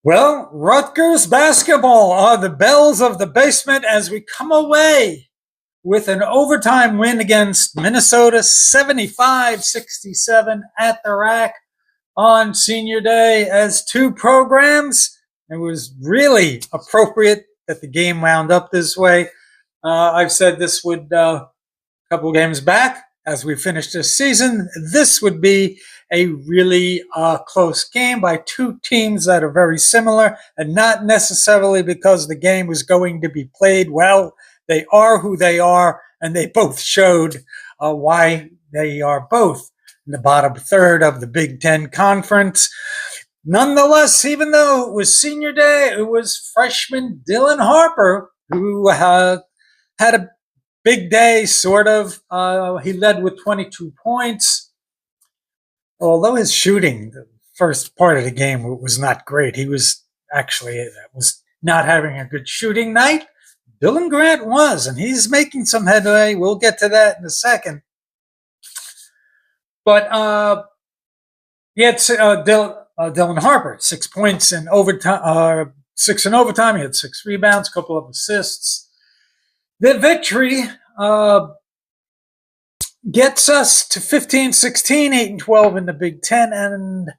Well, Rutgers basketball are the bells of the basement as we come away with an overtime win against Minnesota 75-67 at the rack on senior day as two programs. It was really appropriate that the game wound up this way. I've said this would, a couple games back, as we finish this season, this would be a really close game by two teams that are very similar, and not necessarily because the game was going to be played well. They are who they are, and they both showed why they are both in the bottom third of the Big Ten Conference. Nonetheless, even though it was senior day, it was freshman Dylan Harper who had a big day, sort of. He led with 22 points. Although his shooting, the first part of the game, was not great. He was not having a good shooting night. Dylan Grant was, and he's making some headway. We'll get to that in a second. But he had Dylan Harper, 6 points in overtime, 6 in overtime. He had 6 rebounds, a couple of assists. The victory gets us to 15-16, 8-12 in the Big Ten, and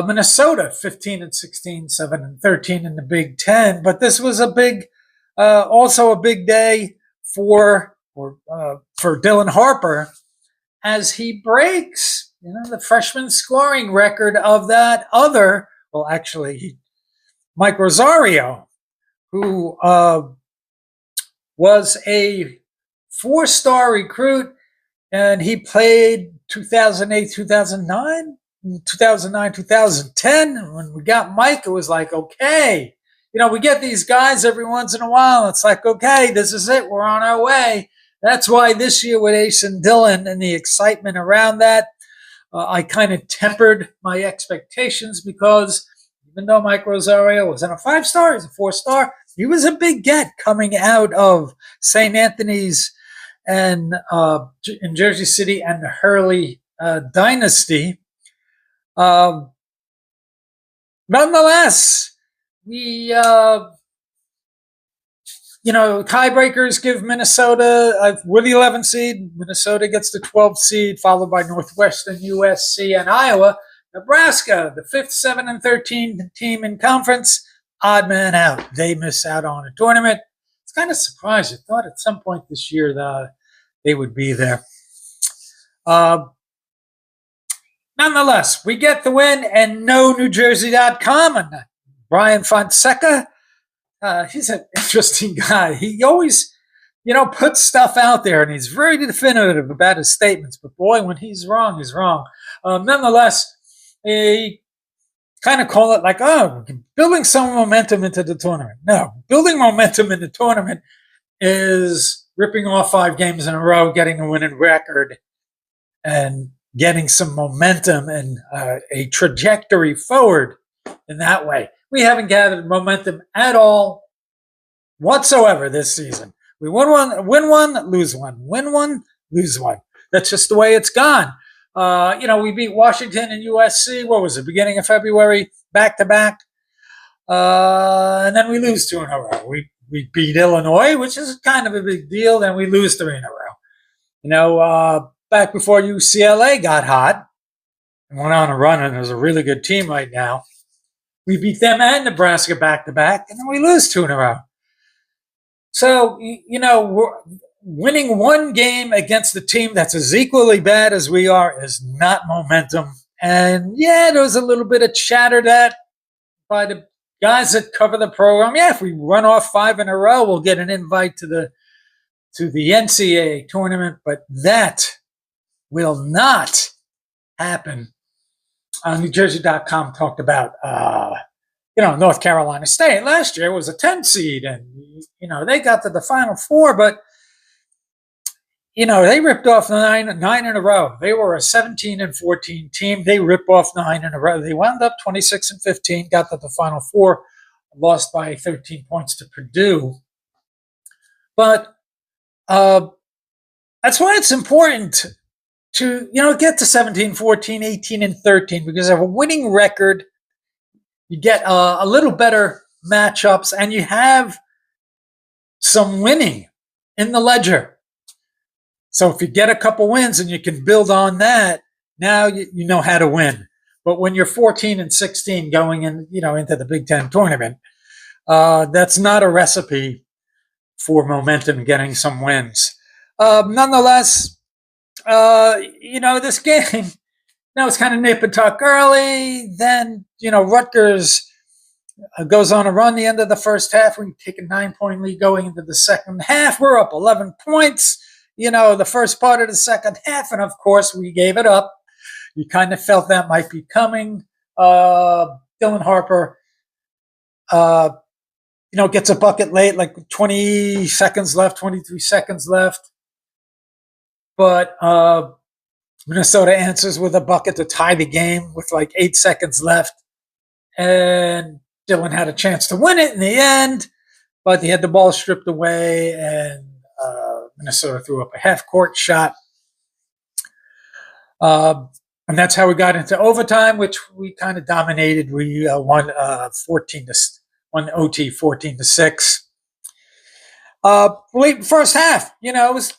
Minnesota 15-16, 7-13 in the Big Ten. But this was also a big day for Dylan Harper as he breaks, the freshman scoring record of that other. Well, actually, Mike Rosario, who was a 4-star recruit. And he played 2008, 2009, 2010. When we got Mike, it was like, okay, we get these guys every once in a while. It's like, okay, this is it. We're on our way. That's why this year with Ace and Dylan and the excitement around that, I kind of tempered my expectations because even though Mike Rosario wasn't a 5-star, he's a 4-star. He was a big get coming out of St. Anthony's and in Jersey City and the Hurley dynasty. Nonetheless, we tiebreakers give Minnesota, we're the 11th seed. Minnesota gets the 12th seed, followed by Northwestern, USC, and Iowa. Nebraska, the 5th, 7, and 13 team in conference, odd man out. They miss out on a tournament. It's kind of surprising. I thought at some point this year they would be there. Nonetheless, we get the win, and no NewJersey.com and Brian Fonseca. He's an interesting guy. He always, puts stuff out there, and he's very definitive about his statements. But boy, when he's wrong, he's wrong. Nonetheless, he kind of call it like, building some momentum into the tournament. No, building momentum in the tournament is ripping off 5 games in a row, getting a winning record, and getting some momentum and a trajectory forward in that way. We haven't gathered momentum at all whatsoever this season. We win one, lose one. Win one, lose one. That's just the way it's gone. We beat Washington and USC. What was it? Beginning of February, back-to-back. And then we lose 2 in a row. We beat Illinois, which is kind of a big deal. Then we lose 3 in a row. Back before UCLA got hot and went on a run, and there's a really good team right now. We beat them and Nebraska back-to-back, and then we lose 2 in a row. So, we're winning one game against a team that's as equally bad as we are is not momentum. And, yeah, there was a little bit of chatter that by the guys that cover the program, if we run off 5 in a row, we'll get an invite to the NCAA tournament, but that will not happen. NewJersey.com talked about, North Carolina State. Last year was a 10 seed, and, they got to the Final Four, but, they ripped off 9 in a row. They were a 17-14 team. They ripped off 9 in a row. They wound up 26-15, got to the Final Four, lost by 13 points to Purdue. But that's why it's important to, get to 17, 14, 18, and 13 because of a winning record. You get a little better matchups, and you have some winning in the ledger. So if you get a couple wins and you can build on that, now you know how to win. But when you're 14 and 16 going in, into the Big Ten tournament, that's not a recipe for momentum, getting some wins. Nonetheless, this game, it's kind of nip and tuck early. Then, Rutgers goes on a run the end of the first half. We take a 9-point lead going into the second half. We're up 11 points, the first part of the second half. And of course, we gave it up. You kind of felt that might be coming. Dylan Harper, gets a bucket late, like 20 seconds left, 23 seconds left. But Minnesota answers with a bucket to tie the game with like 8 seconds left. And Dylan had a chance to win it in the end, but he had the ball stripped away, and Minnesota threw up a half-court shot. And that's how we got into overtime, which we kind of dominated. We won won OT 14-6. Late first half, it was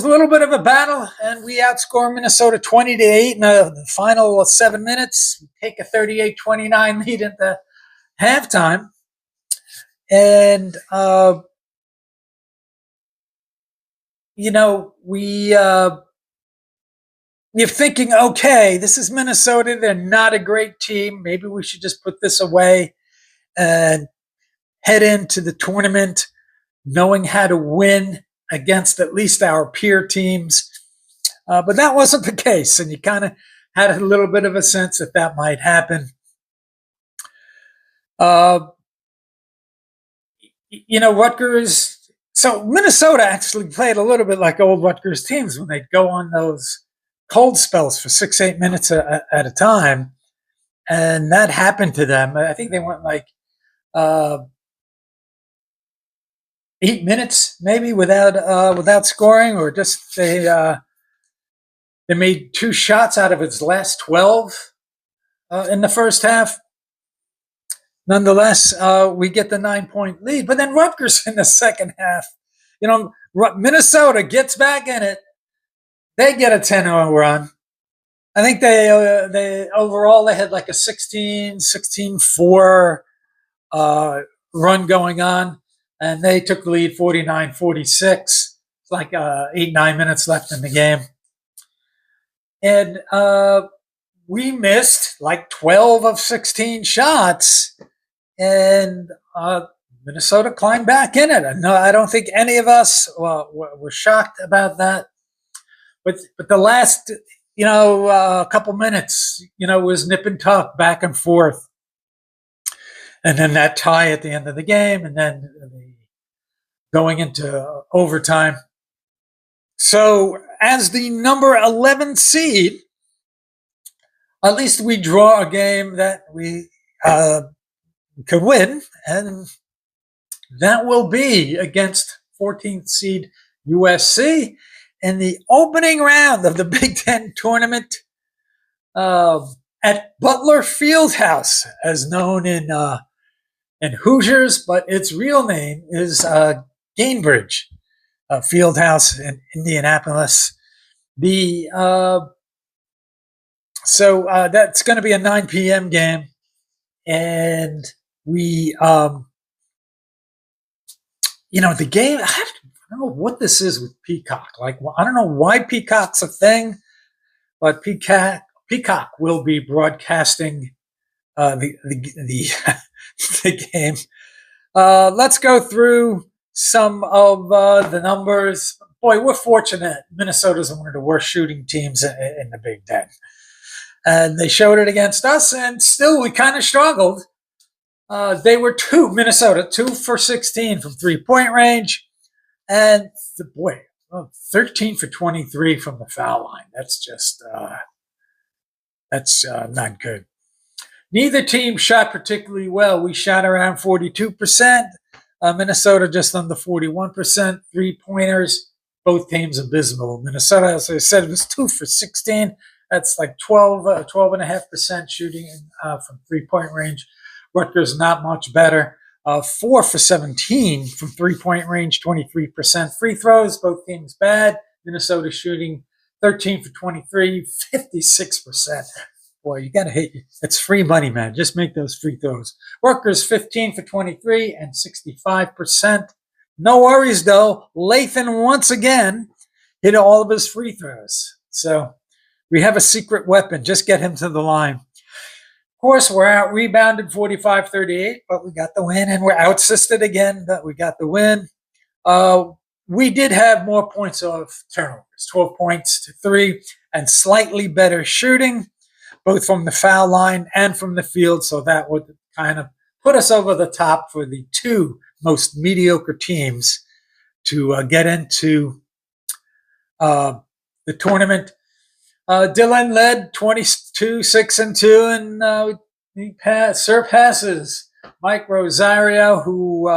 a little bit of a battle, and we outscored Minnesota 20-8 in the final 7 minutes. We take a 38-29 lead into halftime, and you're thinking, okay, this is Minnesota. They're not a great team. Maybe we should just put this away and head into the tournament knowing how to win against at least our peer teams. But that wasn't the case, and you kind of had a little bit of a sense that might happen. Rutgers. So Minnesota actually played a little bit like old Rutgers teams when they'd go on those cold spells for 6-8 minutes at a time. And that happened to them. I think they went like 8 minutes maybe without scoring, or just they made 2 shots out of its last 12 in the first half. Nonetheless, we get the 9-point lead. But then Rutgers in the second half, Minnesota gets back in it. They get a 10-0 run. I think they overall they had like a 16-4 run going on, and they took the lead 49-46. It's like 8-9 minutes left in the game. And we missed like 12 of 16 shots, and Minnesota climbed back in it. No, I don't think any of us were shocked about that. But the last, couple minutes, was nip and tuck, back and forth. And then that tie at the end of the game, and then going into overtime. So as the number 11 seed, at least we draw a game that we could win, and that will be against 14th seed USC in the opening round of the Big Ten tournament at Butler Fieldhouse, as known in Hoosiers, but its real name is Gainbridge Fieldhouse in Indianapolis. So that's going to be a 9 p.m. game, and we, the game. I don't know what this is with Peacock. Like, I don't know why Peacock's a thing, but Peacock will be broadcasting the the game. Let's go through some of the numbers. Boy, we're fortunate. Minnesota's one of the worst shooting teams in the Big Ten, and they showed it against us, and still we kind of struggled. They were Minnesota 2 for 16 from 3-point range. And 13 for 23 from the foul line. That's just not good. Neither team shot particularly well. We shot around 42%. Minnesota just under 41%. 3-pointers, both teams abysmal. Minnesota, as I said, was 2 for 16. That's like 12.5% shooting from 3-point range. Rutgers not much better. 4 for 17 from 3-point range, 23%. Free throws, both teams bad. Minnesota shooting 13 for 23, 56%. Boy, you got to hit. It's free money, man. Just make those free throws. Rutgers 15 for 23 and 65%. No worries, though. Lathan once again hit all of his free throws. So we have a secret weapon. Just get him to the line. Of course, we're out rebounded 45-38, but we got the win, and we're outsisted again, but we got the win. We did have more points off turnovers, 12 points to 3, and slightly better shooting, both from the foul line and from the field, so that would kind of put us over the top for the two most mediocre teams to get into the tournament. Dylan led 22-6-2, and he surpasses Mike Rosario, who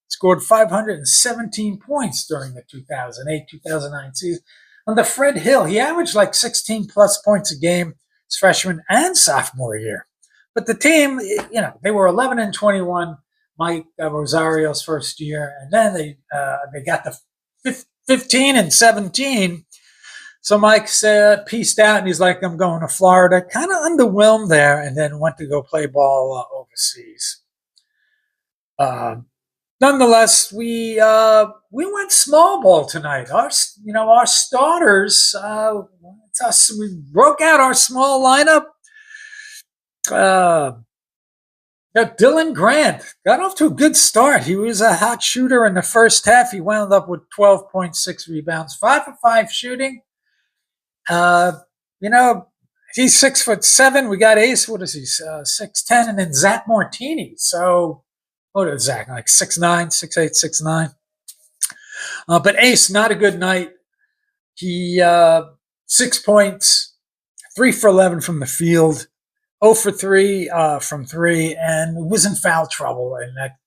scored 517 points during the 2008-2009 season. On the Fred Hill, he averaged like 16-plus points a game his freshman and sophomore year. But the team, they were 11-21 Mike Rosario's first year, and then they got the 15-17. So Mike said, peaced out, and he's like, I'm going to Florida. Kind of underwhelmed there, and then went to go play ball overseas. Nonetheless, we went small ball tonight. Our starters, it's us. We broke out our small lineup. Dylan Grant got off to a good start. He was a hot shooter in the first half. He wound up with 12.6 rebounds, 5 for 5 shooting. He's 6'7". We got Ace. What is he? 6'10", and then Zach Martini. So, what is Zach? Like 6'9", 6'8", 6'9". But Ace, not a good night. He 6 points, 3 for 11 from the field, 0 for 3 from 3, and was in foul trouble, and that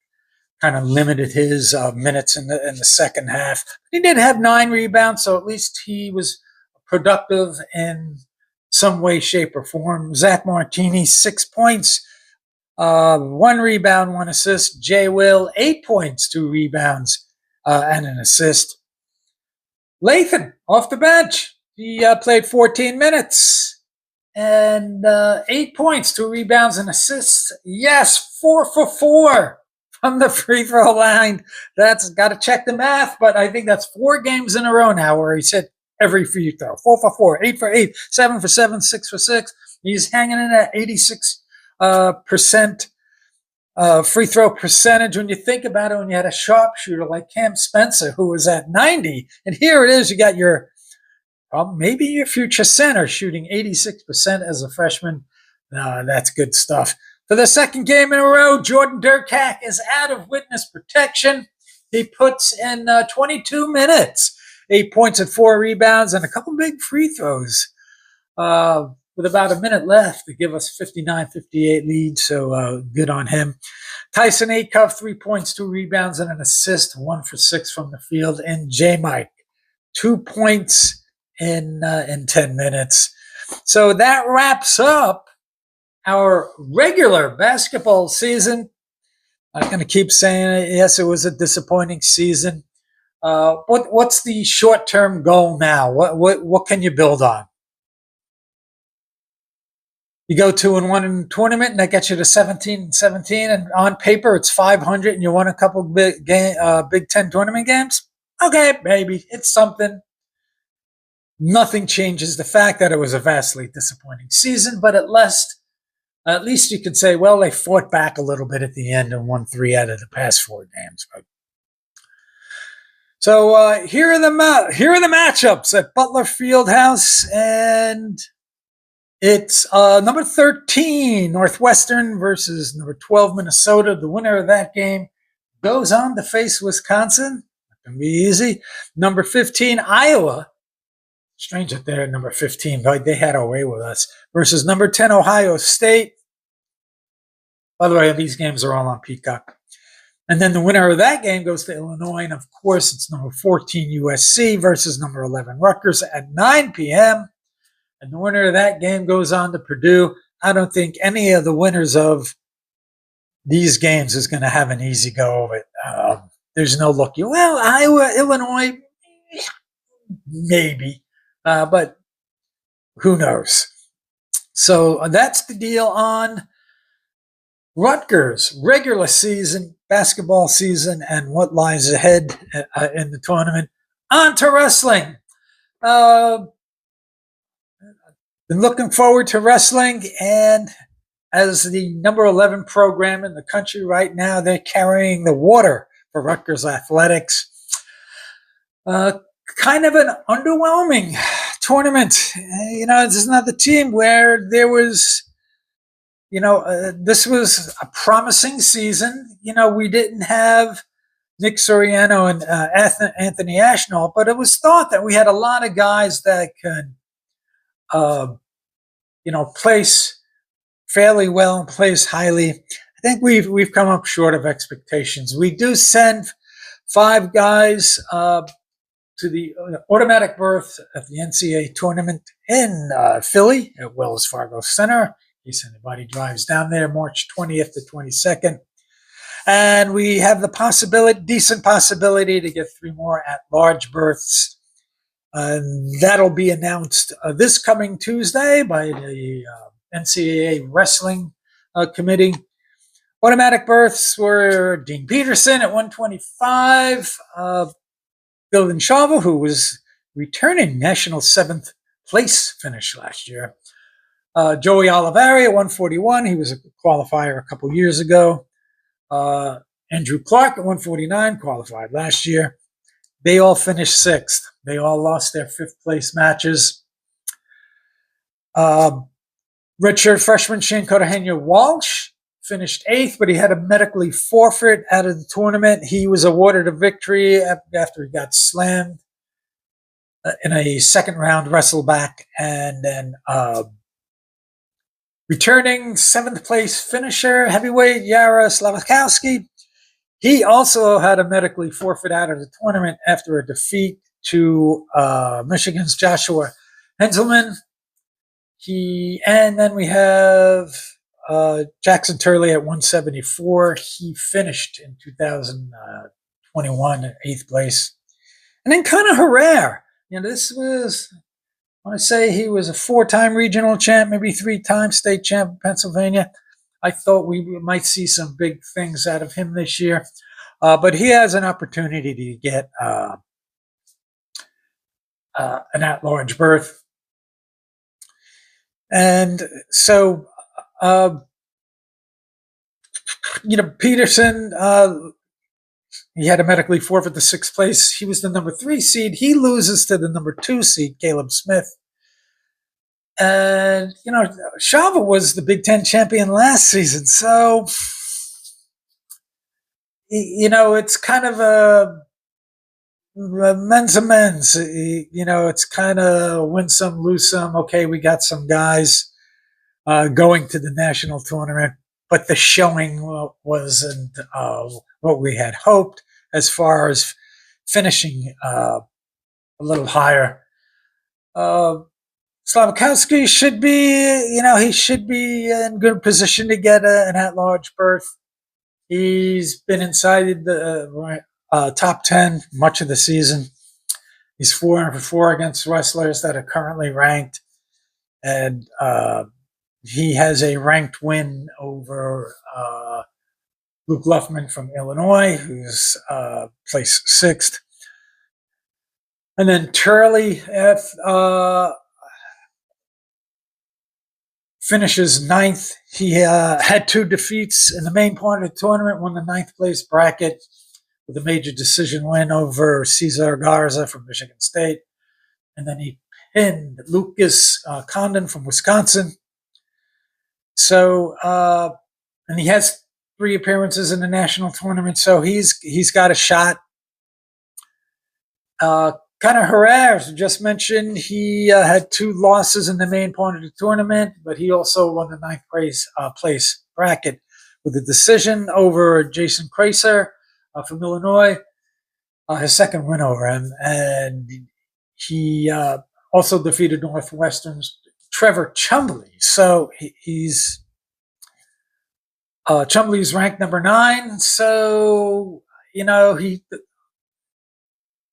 kind of limited his minutes in the second half. He did have 9 rebounds, so at least he was productive in some way, shape, or form. Zach Martini, 6 points, 1 rebound, 1 assist. Jay Will, 8 points, 2 rebounds, and an assist. Lathan, off the bench. He played 14 minutes and 8 points, 2 rebounds, and assists. Yes, 4 for 4 from the free throw line. That's got to check the math, but I think that's 4 games in a row now where he's hit every free throw. 4 for 4, 8 for 8, 7 for 7, 6 for 6. He's hanging in at 86% free throw percentage. When you think about it, when you had a sharpshooter like Cam Spencer, who was at 90, and here it is, you got maybe your future center shooting 86% as a freshman. That's good stuff. For the second game in a row, Jordan Durkak is out of witness protection. He puts in 22 minutes. 8 points and 4 rebounds, and a couple big free throws with about a minute left to give us 59-58 lead, so good on him. Tyson Acuff, 3 points, 2 rebounds, and an assist, 1 for 6 from the field. And J-Mike, 2 points in 10 minutes. So that wraps up our regular basketball season. I'm going to keep saying it. Yes, it was a disappointing season. What's the short-term goal now? What can you build on? You go 2-1 in the tournament, and that gets you to 17-17. And on paper, it's 500, and you won a couple Big Ten tournament games. Okay, maybe it's something. Nothing changes the fact that it was a vastly disappointing season, but at least you could say, well, they fought back a little bit at the end and won 3 out of the past 4 games. So here are the matchups at Butler Fieldhouse, and it's number 13 Northwestern versus number 12 Minnesota. The winner of that game goes on to face Wisconsin. Not going to be easy. Number 15 Iowa. Strange that they're at number 15, but they had a way with us. Versus number 10 Ohio State. By the way, these games are all on Peacock. And then the winner of that game goes to Illinois. And of course, it's number 14 USC versus number 11 Rutgers at 9 p.m. And the winner of that game goes on to Purdue. I don't think any of the winners of these games is going to have an easy go of it. There's no looking. Well, Iowa, Illinois, maybe, but who knows? So that's the deal on Rutgers regular season, basketball season, and what lies ahead in the tournament. On to wrestling. Been looking forward to wrestling, and as the number 11 program in the country right now, they're carrying the water for Rutgers athletics. Kind of an underwhelming tournament. This is not the team where there was, this was a promising season. We didn't have Nick Soriano and Anthony Ashnault, but it was thought that we had a lot of guys that could, place fairly well and place highly. I think we've come up short of expectations. We do send 5 guys to the automatic berth at the NCAA tournament in Philly at Wells Fargo Center, in case anybody drives down there, March 20th to 22nd. And we have the decent possibility to get 3 more at-large berths. That'll be announced this coming Tuesday by the NCAA Wrestling Committee. Automatic berths were Dean Peterson at 125, Bill Vinchava, who was returning national 7th place finish last year. Joey Olivari at 141. He was a qualifier a couple years ago. Andrew Clark at 149, qualified last year. They all finished 6th. They all lost their 5th place matches. Redshirt freshman Shane Cartagena Walsh finished 8th, but he had a medically forfeit out of the tournament. He was awarded a victory after he got slammed in a second round wrestle back. And then returning 7th place finisher, heavyweight Yara Slavkowski. He also had a medically forfeit out of the tournament after a defeat to Michigan's Joshua Henselman. And then we have Jackson Turley at 174. He finished in 2021 at 8th place. And then Conor Herrera. This was, I want to say he was a 4-time regional champ, maybe 3-time state champ in Pennsylvania. I thought we might see some big things out of him this year. But he has an opportunity to get an at-large berth. And so, Peterson, he had a medically forfeit to 6th place. He was the number 3 seed. He loses to the number 2 seed, Caleb Smith. And, Shava was the Big Ten champion last season. So, it's kind of a men's a men's. It's kind of win some, lose some. Okay, we got some guys going to the national tournament, but the showing wasn't what we had hoped as far as finishing a little higher. Slavkowski should be, he should be in good position to get an at-large berth. He's been inside the top 10 much of the season. He's 4-4 against wrestlers that are currently ranked. And he has a ranked win over Luke Luffman from Illinois, who's placed 6th. And then Turley finishes 9th. He had 2 defeats in the main part of the tournament, won the 9th place bracket with a major decision win over Cesar Garza from Michigan State. And then he pinned Lucas Condon from Wisconsin. So, and he has 3 appearances in the national tournament, so he's got a shot. Conor Herrera, as just mentioned, he had 2 losses in the main part of the tournament, but he also won the 9th place bracket with a decision over Jason Kraser from Illinois, his second win over him. And he also defeated Northwestern's Trevor Chumbley. So he's Chumbley's ranked number 9. So,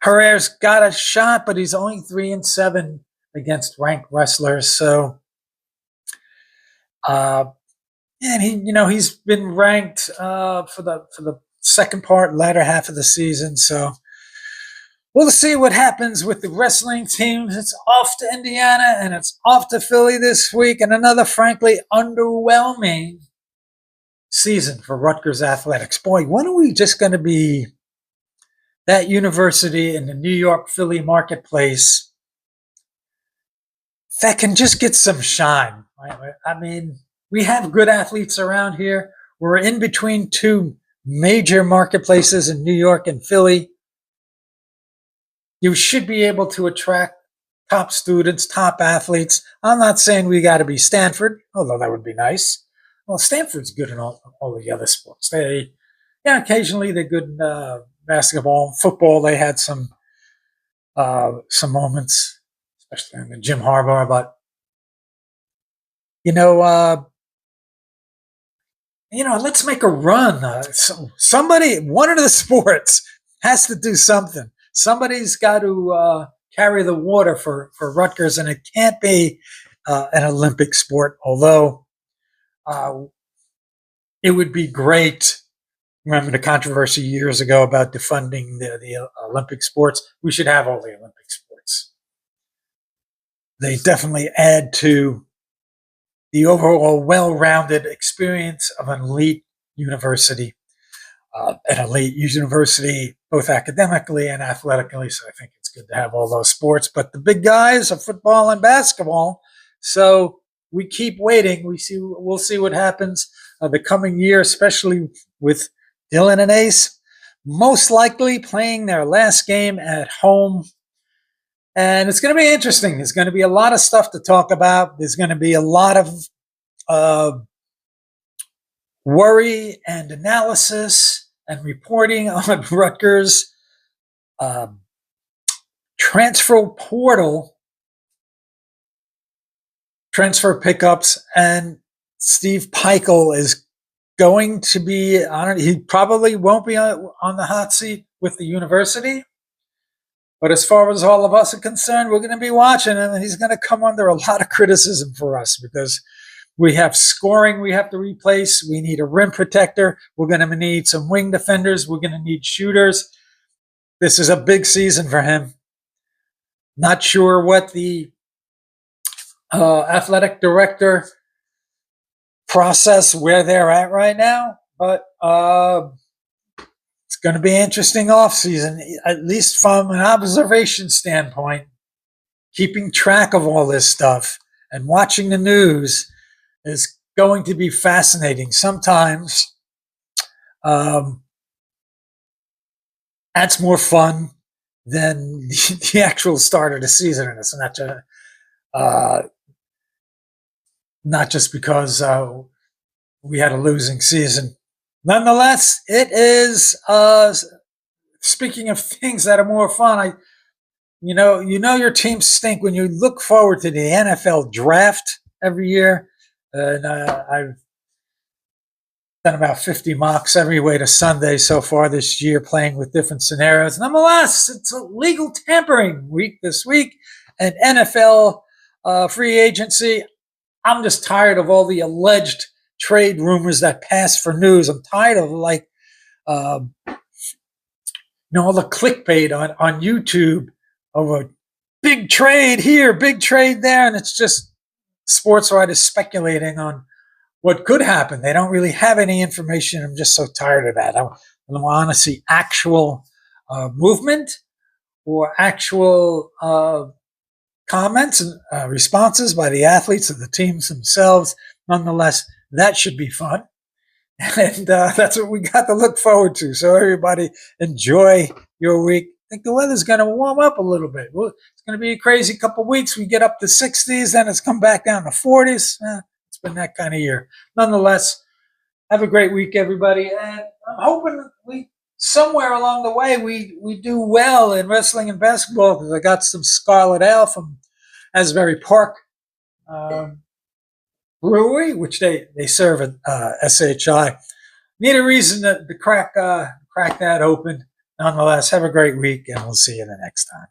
Herrera's got a shot, but he's only 3-7 against ranked wrestlers. So, and he's been ranked for the second latter half of the season. So we'll see what happens with the wrestling teams. It's off to Indiana and it's off to Philly this week, and another frankly underwhelming season for Rutgers athletics. Boy, when are we just going to be that university in the New York, Philly marketplace that can just get some shine? Right? I mean, we have good athletes around here. We're in between two major marketplaces in New York and Philly. You should be able to attract top students, top athletes. I'm not saying we got to be Stanford, although that would be nice. Well, Stanford's good in all the other sports. Occasionally they're good in basketball, football. They had some moments, especially in the Jim Harbaugh. But let's make a run. Somebody, one of the sports has to do something. Somebody's got to carry the water for Rutgers, and it can't be an Olympic sport, although it would be great. Remember the controversy years ago about defunding the Olympic sports? We should have all the Olympic sports. They definitely add to the overall well-rounded experience of an elite university. Both academically and athletically. So I think it's good to have all those sports. But the big guys are football and basketball. So we keep waiting. We'll see what happens the coming year, especially with Dylan and Ace most likely playing their last game at home. And it's going to be interesting. There's going to be a lot of stuff to talk about. There's going to be a lot of worry and analysis and reporting on Rutgers transfer portal, transfer pickups, and Steve Peichel is going to be on it. He probably won't be on the hot seat with the university. But as far as all of us are concerned, we're going to be watching him, and he's going to come under a lot of criticism for us because we have scoring we have to replace. We need a rim protector. We're going to need some wing defenders. We're going to need shooters. This is a big season for him. Not sure what the athletic director process, where they're at right now, but it's going to be an interesting offseason, at least from an observation standpoint. Keeping track of all this stuff and watching the news is going to be fascinating. Sometimes that's more fun than the actual start of the season. And it's not just because we had a losing season. Nonetheless, it is, speaking of things that are more fun, your teams stink when you look forward to the NFL draft every year. And I've done about 50 mocks every way to Sunday so far this year, playing with different scenarios. Nonetheless, it's a legal tampering week this week, and NFL free agency. I'm just tired of all the alleged trade rumors that pass for news. I'm tired of all the clickbait on YouTube over big trade here, big trade there, and it's just sports writers speculating on what could happen. They don't really have any information. I'm just so tired of that. I want to see actual movement or actual comments and responses by the athletes of the teams themselves. Nonetheless, that should be fun. And that's what we got to look forward to. So everybody enjoy your week. I think the weather's going to warm up a little bit. Well, it's going to be a crazy couple of weeks. We get up to 60s, then it's come back down to 40s. It's been that kind of year. Nonetheless, Have a great week, everybody. And I'm hoping we somewhere along the way we do well in wrestling and basketball because I got some Scarlet Ale from Asbury Park Brewery, which they serve at SHI. Need a reason to crack that open. Nonetheless, have a great week, and we'll see you the next time.